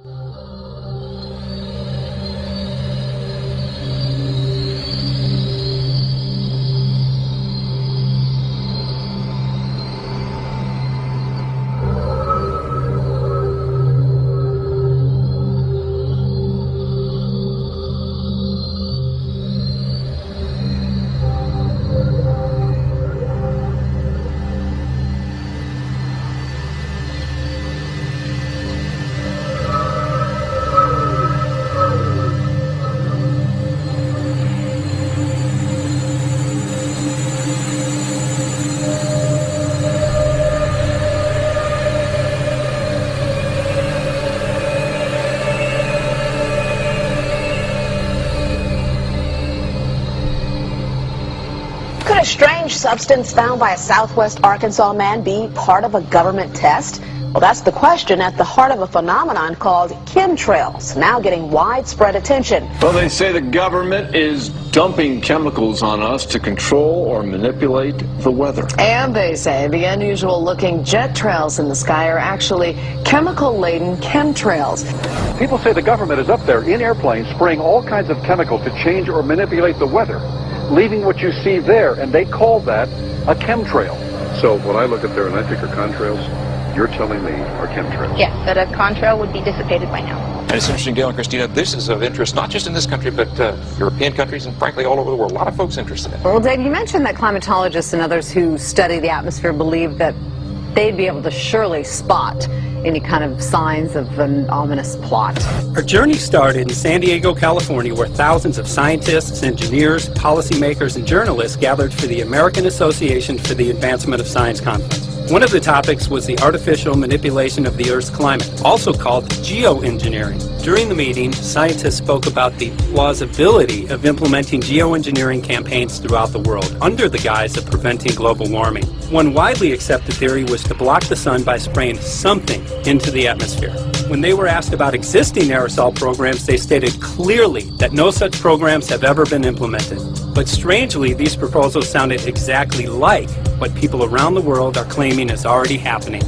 Could a strange substance found by a southwest Arkansas man be part of a government test? Well, that's the question at the heart of a phenomenon called chemtrails, now getting widespread attention. Well, they say the government is dumping chemicals on us to control or manipulate the weather. And they say the unusual-looking jet trails in the sky are actually chemical-laden chemtrails. People say the government is up there in airplanes spraying all kinds of chemical to change or manipulate the weather, leaving what you see there, and they call that a chemtrail. So when I look up there and I think are contrails, you're telling me are chemtrails? Yes, that a contrail would be dissipated by now. And it's interesting, Gail and Christina, this is of interest not just in this country, but European countries and frankly all over the world. A lot of folks interested in it. Well, Dave, you mentioned that climatologists and others who study the atmosphere believe that they'd be able to surely spot any kind of signs of an ominous plot. Our journey started in San Diego, California, where thousands of scientists, engineers, policymakers, and journalists gathered for the American Association for the Advancement of Science Conference. One of the topics was the artificial manipulation of the Earth's climate, also called geoengineering. During the meeting, scientists spoke about the plausibility of implementing geoengineering campaigns throughout the world under the guise of preventing global warming. One widely accepted theory was to block the sun by spraying something into the atmosphere. When they were asked about existing aerosol programs, they stated clearly that no such programs have ever been implemented. But strangely, these proposals sounded exactly like what people around the world are claiming is already happening.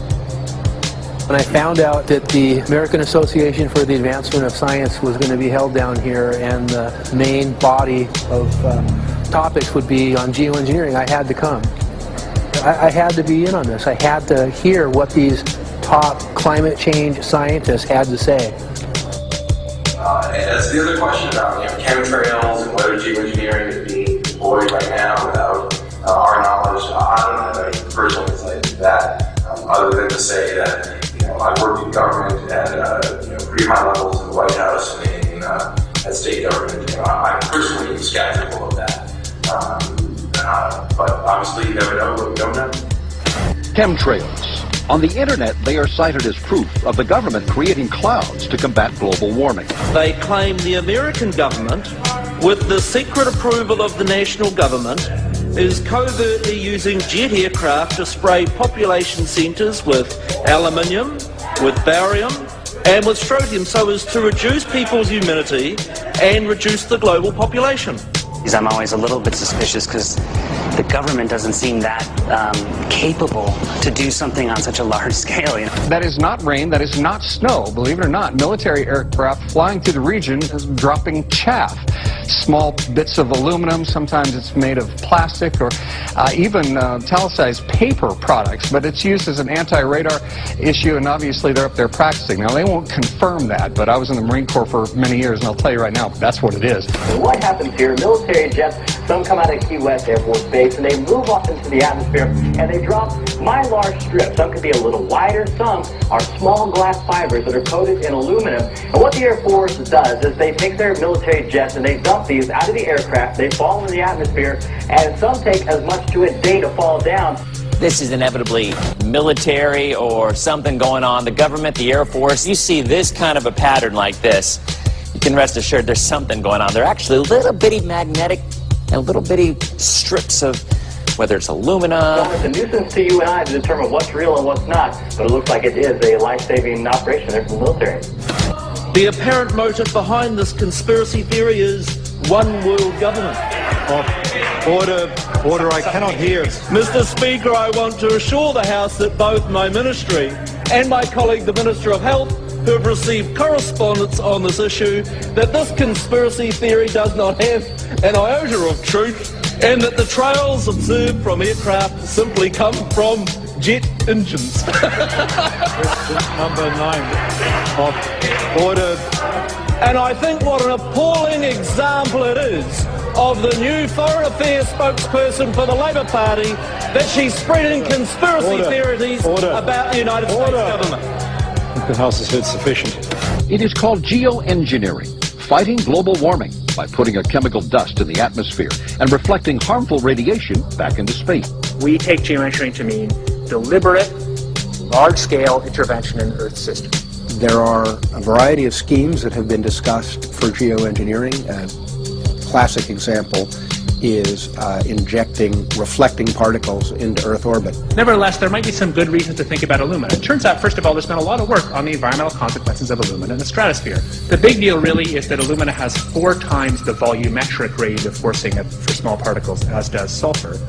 When I found out that the American Association for the Advancement of Science was going to be held down here and the main body of topics would be on geoengineering, I had to come. I had to be in on this. I had to hear what these top climate change scientists had to say. As the other question about chemtrails and whether geoengineering is being deployed right now without our knowledge, I don't have any personal insight into that, other than to say that I worked in government at pretty high levels in the White House and in at state government. I'm personally skeptical of that, but obviously you never know what you don't know. Chemtrails. On the internet, they are cited as proof of the government creating clouds to combat global warming. They claim the American government, with the secret approval of the national government, is covertly using jet aircraft to spray population centres with aluminium, with barium, and with strontium so as to reduce people's immunity and reduce the global population. I'm always a little bit suspicious because the government doesn't seem that capable to do something on such a large scale. That is not rain, that is not snow, believe it or not. Military aircraft flying through the region is dropping chaff. Small bits of aluminum, sometimes it's made of plastic or even italicized paper products, but it's used as an anti-radar issue, and obviously they're up there practicing. Now, they won't confirm that, but I was in the Marine Corps for many years, and I'll tell you right now, that's what it is. So what happens here, military jets, some come out of Key West Air Force Base, and they move off into the atmosphere, and they drop mylar strips. Some could be a little wider, some are small glass fibers that are coated in aluminum. And what the Air Force does is they take their military jets and they dump these out of the aircraft, they fall into the atmosphere, and some take as much to a day to fall down. This is inevitably military or something going on. The government, the Air Force, you see this kind of a pattern like this, you can rest assured there's something going on. They're actually little bitty magnetic and little bitty strips of, whether it's aluminum. It's a nuisance to you and I to determine what's real and what's not, but it looks like it is a life-saving operation there from the military. The apparent motive behind this conspiracy theory is one world government. Order, I cannot hear. Mr. Speaker, I want to assure the House that both my ministry and my colleague, the Minister of Health, who have received correspondence on this issue that this conspiracy theory does not have an iota of truth, and that the trails observed from aircraft simply come from jet engines. Question number 9 of order. And I think what an appalling example it is of the new Foreign Affairs spokesperson for the Labour Party that she's spreading conspiracy theories about the United States government. The House has heard sufficient. It is called geoengineering, fighting global warming by putting a chemical dust in the atmosphere and reflecting harmful radiation back into space. We take geoengineering to mean deliberate, large-scale intervention in Earth's system. There are a variety of schemes that have been discussed for geoengineering. A classic example is injecting reflecting particles into Earth orbit. Nevertheless, there might be some good reasons to think about alumina. It turns out, first of all, there's been a lot of work on the environmental consequences of alumina in the stratosphere. The big deal really is that alumina has 4 times the volumetric rate of forcing for small particles as does sulfur.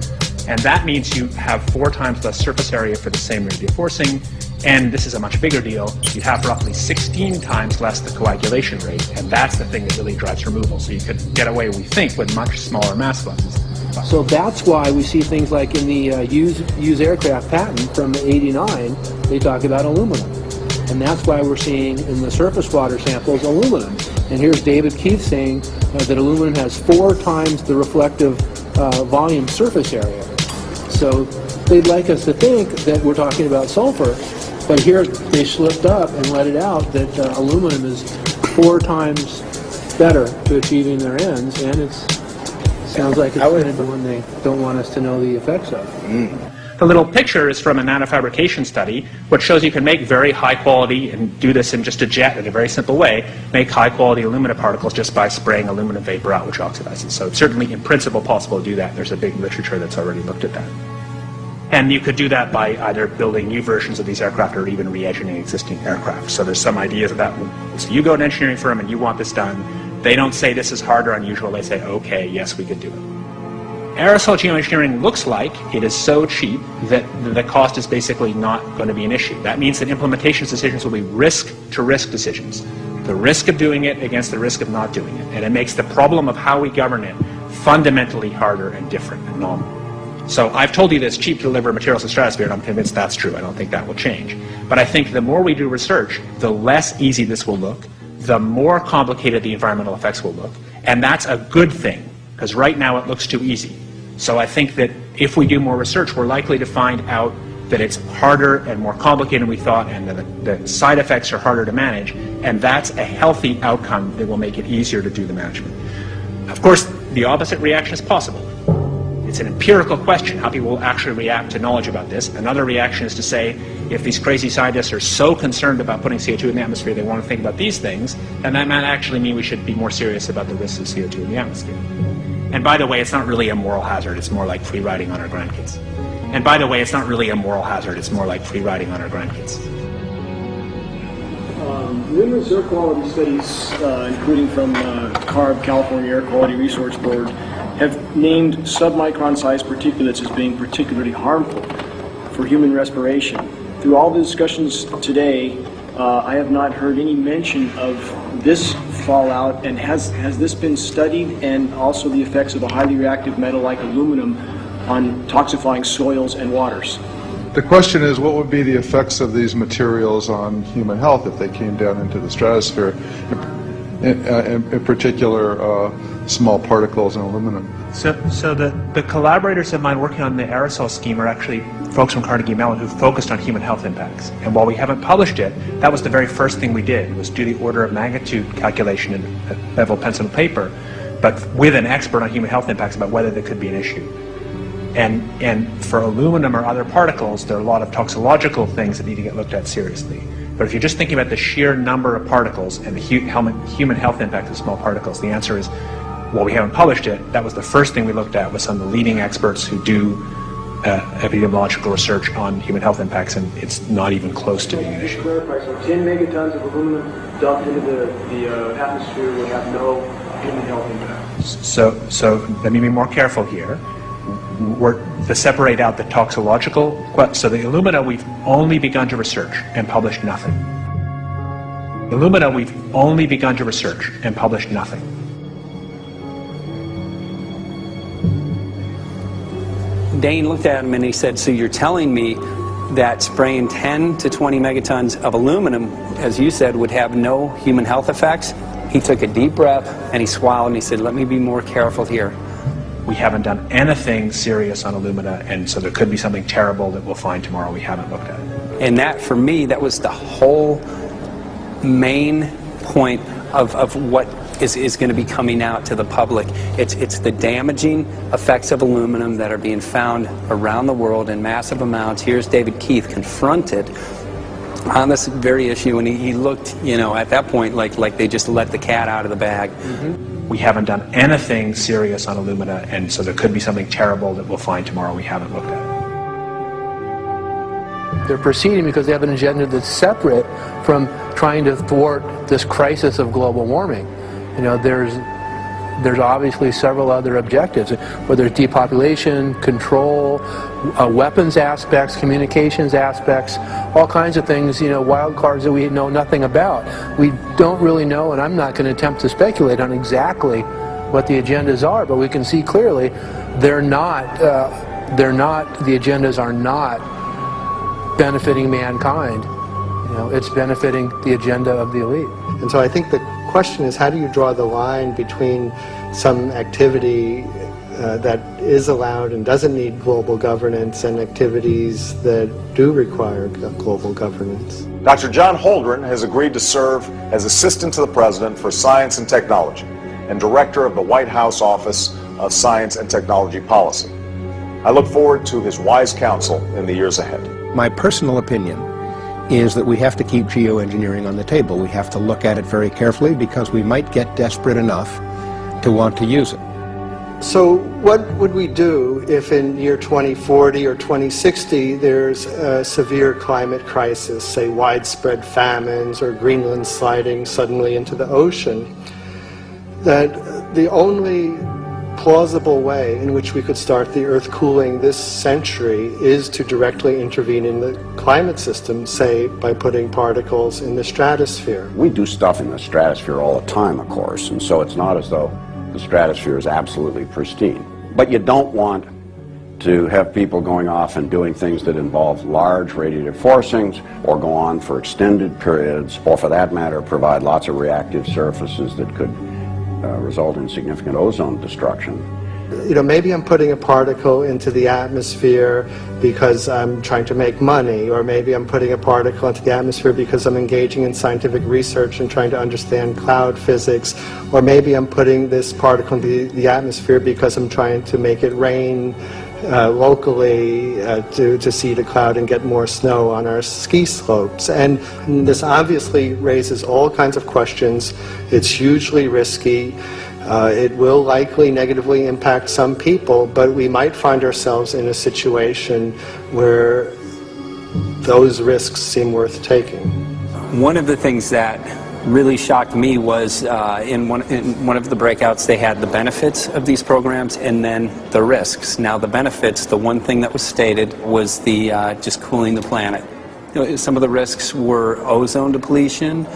And that means you have 4 times less surface area for the same rate of forcing. And this is a much bigger deal. You have roughly 16 times less the coagulation rate, and that's the thing that really drives removal. So you could get away, we think, with much smaller mass fluxes. So that's why we see things like in the use aircraft patent from '89, they talk about aluminum. And that's why we're seeing in the surface water samples aluminum. And here's David Keith saying that aluminum has 4 times the reflective volume surface area. So they'd like us to think that we're talking about sulfur, but here they slipped up and let it out that aluminum is 4 times better to achieving their ends, and it sounds like it's kind of the one they don't want us to know the effects of. The little picture is from a nanofabrication study, which shows you can make very high quality, and do this in just a jet in a very simple way, make high quality alumina particles just by spraying aluminum vapor out, which oxidizes. So it's certainly in principle possible to do that. There's a big literature that's already looked at that. And you could do that by either building new versions of these aircraft or even re-engineering existing aircraft. So there's some ideas of that. So you go to an engineering firm and you want this done. They don't say this is hard or unusual. They say, okay, yes, we could do it. Aerosol geoengineering looks like it is so cheap that the cost is basically not going to be an issue. That means that implementation decisions will be risk-to-risk decisions. The risk of doing it against the risk of not doing it. And it makes the problem of how we govern it fundamentally harder and different and novel. So I've told you that it's cheap to deliver materials to the stratosphere, and I'm convinced that's true. I don't think that will change. But I think the more we do research, the less easy this will look, the more complicated the environmental effects will look. And that's a good thing, because right now it looks too easy. So I think that if we do more research, we're likely to find out that it's harder and more complicated than we thought, and that the side effects are harder to manage, and that's a healthy outcome that will make it easier to do the management. Of course, the opposite reaction is possible. It's an empirical question how people will actually react to knowledge about this. Another reaction is to say, if these crazy scientists are so concerned about putting CO2 in the atmosphere, they want to think about these things, then that might actually mean we should be more serious about the risks of CO2 in the atmosphere. And by the way, it's not really a moral hazard, it's more like free riding on our grandkids. And by the way, it's not really a moral hazard, it's more like free riding on our grandkids. Numerous air quality studies, including from CARB, California Air Quality Resource Board, have named submicron-sized particulates as being particularly harmful for human respiration. Through all the discussions today, I have not heard any mention of this fallout, and has this been studied, and also the effects of a highly reactive metal like aluminum on toxifying soils and waters? The question is, what would be the effects of these materials on human health if they came down into the stratosphere, in particular small particles and aluminum? So the collaborators of mine working on the aerosol scheme are actually folks from Carnegie Mellon who focused on human health impacts. And while we haven't published it, that was the very first thing we did, was do the order of magnitude calculation in bevel pencil and paper, but with an expert on human health impacts about whether there could be an issue. And for aluminum or other particles, there are a lot of toxicological things that need to get looked at seriously. But if you're just thinking about the sheer number of particles and the human health impact of small particles, the answer is, well, we haven't published it. That was the first thing we looked at, with some of the leading experts who do epidemiological research on human health impacts, and it's not even close to being an issue. So 10 megatons of aluminum dumped into the atmosphere would have no human health impact. So let me be more careful here. To separate out the toxicological, so the alumina we've only begun to research and published nothing. Alumina, we've only begun to research and published nothing. Dane looked at him and he said, so you're telling me that spraying 10 to 20 megatons of aluminum, as you said, would have no human health effects? He took a deep breath and he swallowed and he said, let me be more careful here. We haven't done anything serious on alumina, and so there could be something terrible that we'll find tomorrow we haven't looked at. And that, for me, that was the whole main point of what is going to be coming out to the public. It's the damaging effects of aluminum that are being found around the world in massive amounts. Here's David Keith confronted on this very issue, and he looked, you know, at that point like they just let the cat out of the bag. We haven't done anything serious on alumina, and so there could be something terrible that we'll find tomorrow we haven't looked at. They're proceeding because they have an agenda that's separate from trying to thwart this crisis of global warming. You know, there's obviously several other objectives, whether it's depopulation, control, weapons aspects, communications aspects, all kinds of things, you know, wild cards that we know nothing about. We don't really know, and I'm not going to attempt to speculate on exactly what the agendas are, but we can see clearly the agendas are not benefiting mankind. You know, it's benefiting the agenda of the elite. And so I think the question is, how do you draw the line between some activity that is allowed and doesn't need global governance and activities that do require global governance? Dr. John Holdren has agreed to serve as Assistant to the President for Science and Technology and Director of the White House Office of Science and Technology Policy. I look forward to his wise counsel in the years ahead. My personal opinion is that we have to keep geoengineering on the table. We have to look at it very carefully because we might get desperate enough to want to use it. So what would we do if in year 2040 or 2060 there's a severe climate crisis, say widespread famines or Greenland sliding suddenly into the ocean? That the only plausible way in which we could start the Earth cooling this century is to directly intervene in the climate system, say by putting particles in the stratosphere. We do stuff in the stratosphere all the time, of course, and so it's not as though the stratosphere is absolutely pristine. But you don't want to have people going off and doing things that involve large radiative forcings or go on for extended periods, or for that matter provide lots of reactive surfaces that could result in significant ozone destruction. You know, maybe I'm putting a particle into the atmosphere because I'm trying to make money, or maybe I'm putting a particle into the atmosphere because I'm engaging in scientific research and trying to understand cloud physics, or maybe I'm putting this particle into the atmosphere because I'm trying to make it rain locally to seed a cloud and get more snow on our ski slopes. And this obviously raises all kinds of questions. It's hugely risky. It will likely negatively impact some people, but we might find ourselves in a situation where those risks seem worth taking. One of the things that really shocked me was in one of the breakouts they had the benefits of these programs and then the risks. Now the benefits, the one thing that was stated was the just cooling the planet. You know, some of the risks were ozone depletion,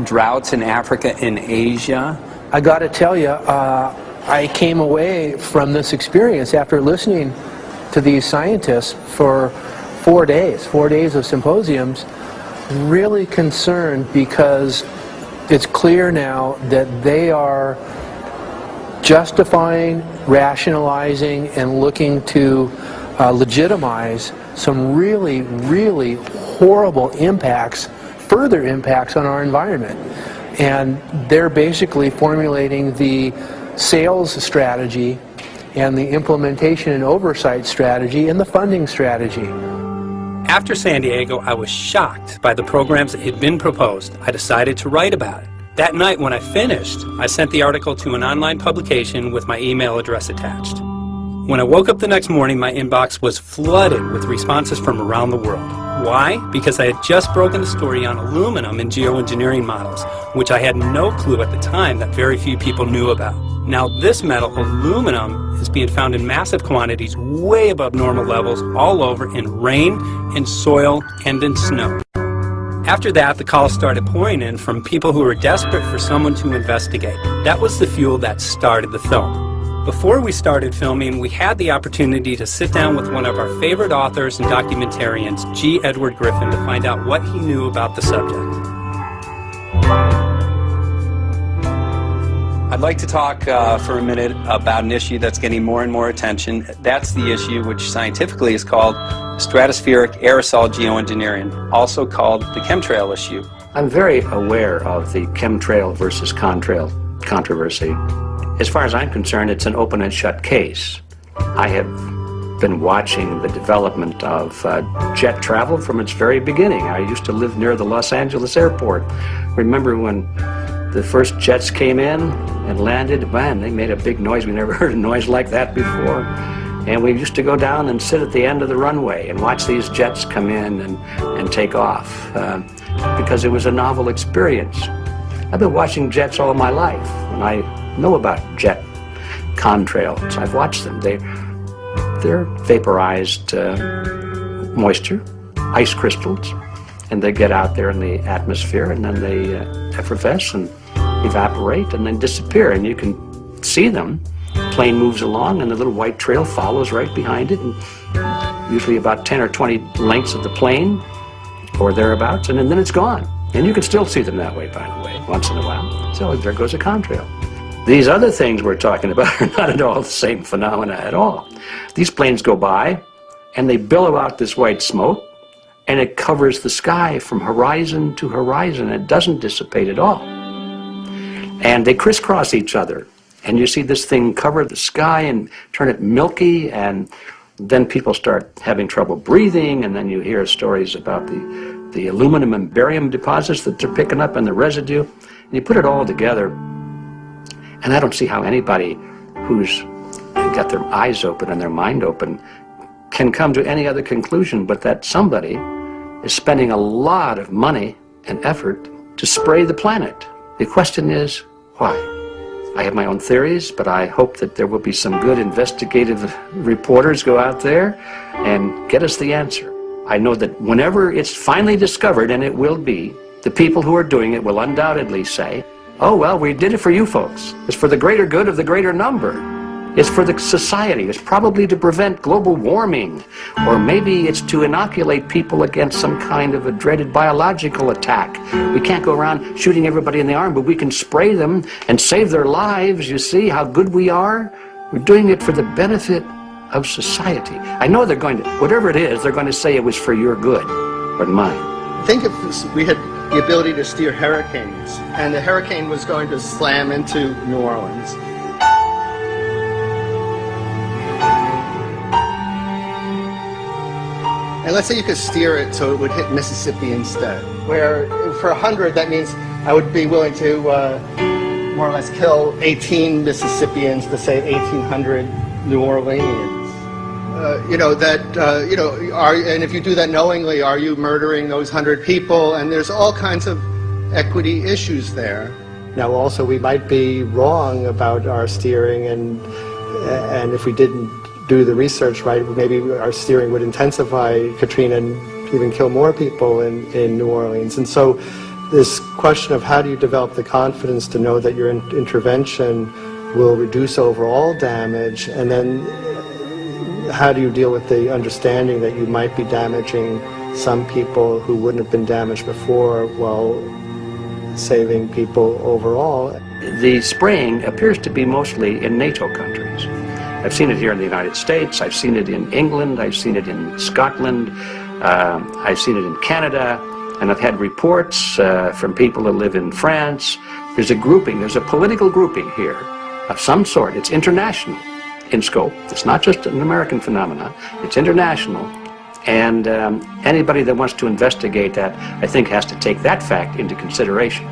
droughts in Africa and Asia. I got to tell you, I came away from this experience after listening to these scientists for 4 days of symposiums, really concerned because it's clear now that they are justifying, rationalizing, and looking to legitimize some really, really horrible impacts, further impacts on our environment. And they're basically formulating the sales strategy and the implementation and oversight strategy and the funding strategy. After San Diego, I was shocked by the programs that had been proposed. I decided to write about it. That night when I finished, I sent the article to an online publication with my email address attached. When I woke up the next morning, my inbox was flooded with responses from around the world. Why? Because I had just broken the story on aluminum in geoengineering models, which I had no clue at the time that very few people knew about. Now this metal, aluminum, is being found in massive quantities way above normal levels all over in rain, in soil, and in snow. After that, the calls started pouring in from people who were desperate for someone to investigate. That was the fuel that started the film. Before we started filming, we had the opportunity to sit down with one of our favorite authors and documentarians, G. Edward Griffin, to find out what he knew about the subject. I'd like to talk for a minute about an issue that's getting more and more attention. That's the issue which scientifically is called stratospheric aerosol geoengineering, also called the chemtrail issue. I'm very aware of the chemtrail versus contrail controversy. As far as I'm concerned, it's an open and shut case. I have been watching the development of jet travel from its very beginning. I used to live near the Los Angeles airport. Remember when the first jets came in and landed? Man, they made a big noise. We never heard a noise like that before. And we used to go down and sit at the end of the runway and watch these jets come in and take off because it was a novel experience. I've been watching jets all my life, and I know about jet contrails. I've watched them. They're vaporized moisture, ice crystals, and they get out there in the atmosphere, and then they effervesce and evaporate and then disappear, and you can see them. Plane moves along and the little white trail follows right behind it, and usually about 10 or 20 lengths of the plane or thereabouts, and then it's gone. And you can still see them that way, by the way, once in a while. So there goes a contrail. These other things we're talking about are not at all the same phenomena at all. These planes go by and they billow out this white smoke, and it covers the sky from horizon to horizon. It doesn't dissipate at all. And they crisscross each other. And you see this thing cover the sky and turn it milky, and then people start having trouble breathing, and then you hear stories about the aluminum and barium deposits that they're picking up and the residue. And you put it all together, and I don't see how anybody who's got their eyes open and their mind open can come to any other conclusion but that somebody is spending a lot of money and effort to spray the planet. The question is, why? I have my own theories, but I hope that there will be some good investigative reporters go out there and get us the answer. I know that whenever it's finally discovered, and it will be, the people who are doing it will undoubtedly say, oh, well, we did it for you folks. It's for the greater good of the greater number. It's for the society. It's probably to prevent global warming. Or maybe it's to inoculate people against some kind of a dreaded biological attack. We can't go around shooting everybody in the arm, but we can spray them and save their lives. You see how good we are? We're doing it for the benefit of society. I know they're going to, whatever it is, they're going to say it was for your good or mine. Think if we had the ability to steer hurricanes, and the hurricane was going to slam into New Orleans. And let's say you could steer it so it would hit Mississippi instead, where for 100, that means I would be willing to more or less kill 18 Mississippians to save 1,800 New Orleanians. And if you do that knowingly, are you murdering those 100 people? And there's all kinds of equity issues there. Now, also, we might be wrong about our steering, and if we didn't do the research right, maybe our steering would intensify Katrina and even kill more people in New Orleans. And so this question of how do you develop the confidence to know that your intervention will reduce overall damage, and then how do you deal with the understanding that you might be damaging some people who wouldn't have been damaged before while saving people overall? The spraying appears to be mostly in NATO countries. I've seen it here in the United States, I've seen it in England, I've seen it in Scotland, I've seen it in Canada, and I've had reports from people who live in France. There's a grouping, there's a political grouping here of some sort. It's international in scope. It's not just an American phenomenon, it's international. And anybody that wants to investigate that, I think, has to take that fact into consideration.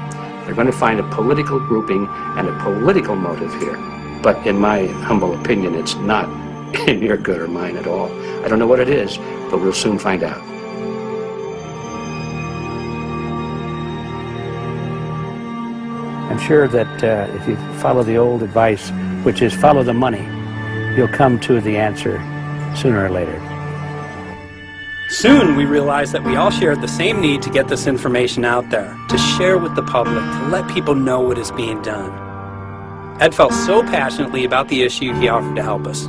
They're going to find a political grouping and a political motive here. But in my humble opinion, it's not in your good or mine at all. I don't know what it is, but we'll soon find out. I'm sure that if you follow the old advice, which is follow the money, you'll come to the answer sooner or later. Soon we realized that we all shared the same need to get this information out there, to share with the public, to let people know what is being done. Ed felt so passionately about the issue, he offered to help us.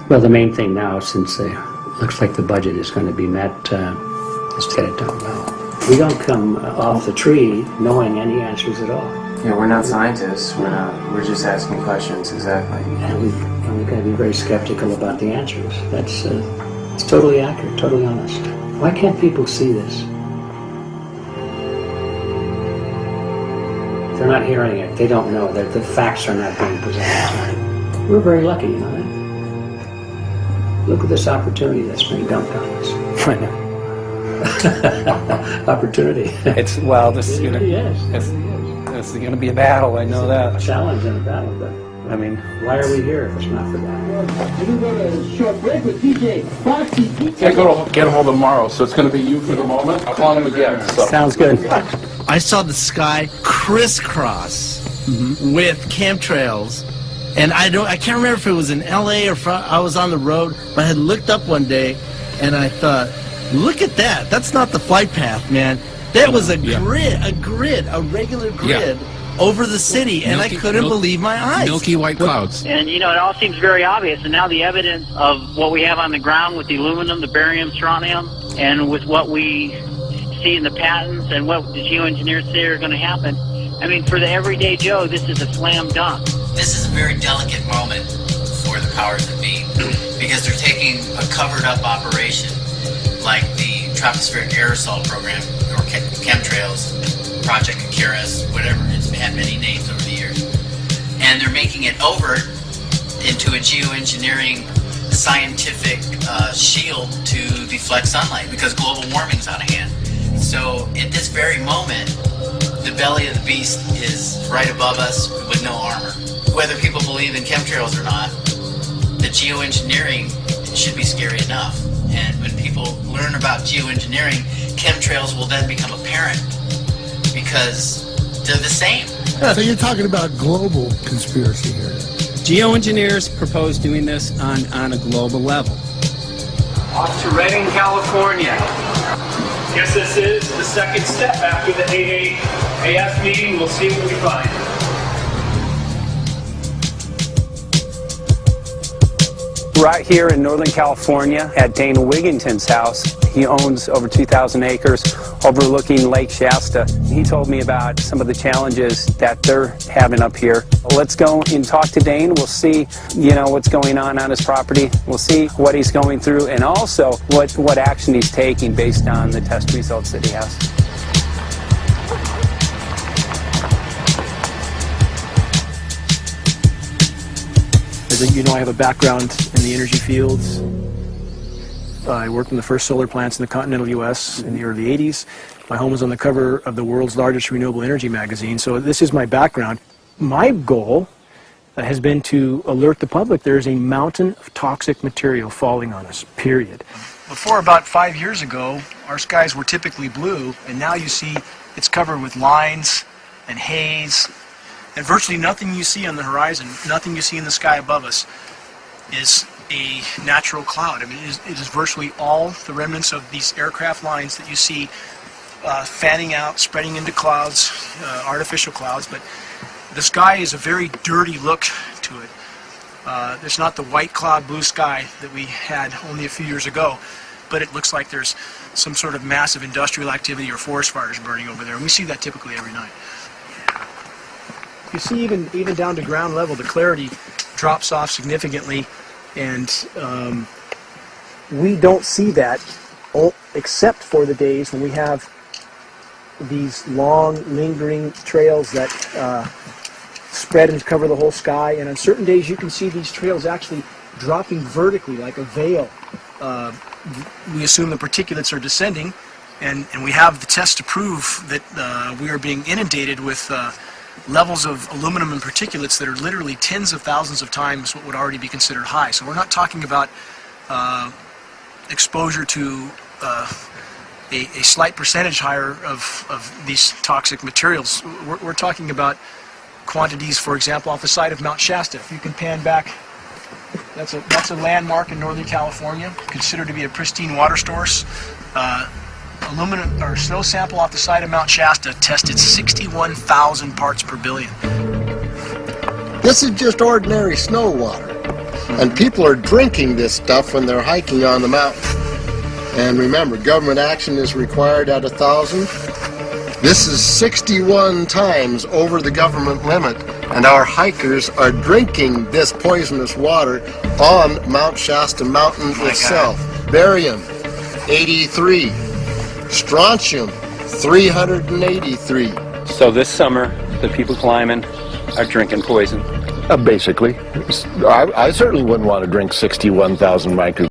Well, the main thing now, since it looks like the budget is going to be met, is to get it done well. We don't come off the tree knowing any answers at all. Yeah, we're not scientists. We're just asking questions, exactly. And we've got to be very skeptical about the answers. That's it's totally accurate, totally honest. Why can't people see this? They're not hearing it. They don't know. The facts are not being presented. We're very lucky, you know that? Look at this opportunity that's being dumped on us. I know. Opportunity. This is going to be a battle, I know that. A challenge and a battle, but I mean, why are we here if it's not for that? You can go to a short break with DJ Foxy. Can't go to get him home tomorrow, so it's going to be you for the moment. I'll call him again. So. Sounds good. I saw the sky crisscross with chemtrails, and I can't remember if it was in LA or I was on the road, but I had looked up one day, and I thought, look at that. That's not the flight path, man. That was a grid, a regular grid over the city, and I couldn't believe my eyes. Milky white clouds. And, you know, it all seems very obvious, and now the evidence of what we have on the ground with the aluminum, the barium, strontium, and with what we see in the patents and what the geoengineers say are going to happen, I mean, for the everyday Joe, this is a slam dunk. This is a very delicate moment for the powers that be, because they're taking a covered-up operation like the tropospheric aerosol program, or Chemtrails, Project Icarus, whatever, it's had many names over the years, and they're making it overt into a geoengineering scientific shield to deflect sunlight, because global warming's out of hand. So at this very moment, the belly of the beast is right above us with no armor. Whether people believe in chemtrails or not, the geoengineering should be scary enough. And when people learn about geoengineering, chemtrails will then become apparent because they're the same. Yeah, so you're talking about global conspiracy here. Geoengineers propose doing this on a global level. Off to Redding, California. Guess this is the second step after the AAAF meeting. We'll see what we find. Right here in Northern California at Dana Wigington's house. He owns over 2,000 acres overlooking Lake Shasta. He told me about some of the challenges that they're having up here. Let's go and talk to Dane. We'll see, you know, what's going on his property. We'll see what he's going through and also what action he's taking based on the test results that he has. As you know, I have a background in the energy fields. I worked in the first solar plants in the continental U.S. in the early 80s. My home was on the cover of the world's largest renewable energy magazine, so this is my background. My goal has been to alert the public there is a mountain of toxic material falling on us, period. Before about 5 years ago, our skies were typically blue, and now you see it's covered with lines and haze. And virtually nothing you see on the horizon, nothing you see in the sky above us is a natural cloud. I mean, it is virtually all the remnants of these aircraft lines that you see fanning out, spreading into clouds, artificial clouds. But the sky is a very dirty look to it. There's not the white cloud blue sky that we had only a few years ago, but it looks like there's some sort of massive industrial activity or forest fires burning over there. And we see that typically every night. You see, even down to ground level, the clarity drops off significantly, and we don't see that except for the days when we have these long, lingering trails that spread and cover the whole sky. And on certain days, you can see these trails actually dropping vertically like a veil. We assume the particulates are descending, and we have the tests to prove that we are being inundated with levels of aluminum and particulates that are literally tens of thousands of times what would already be considered high. So we're not talking about exposure to a slight percentage higher of these toxic materials. We're talking about quantities, for example, off the side of Mount Shasta. If you can pan back That's a landmark in Northern California, considered to be a pristine water source. Aluminum or snow sample off the side of Mount Shasta tested 61,000 parts per billion. This is just ordinary snow water, and people are drinking this stuff when they're hiking on the mountain. And remember, government action is required at 1,000. This is 61 times over the government limit, and our hikers are drinking this poisonous water on Mount Shasta Mountain itself. Barium, 83. Strontium, 383. So this summer, the people climbing are drinking poison. Basically. I certainly wouldn't want to drink 61,000 micrograms.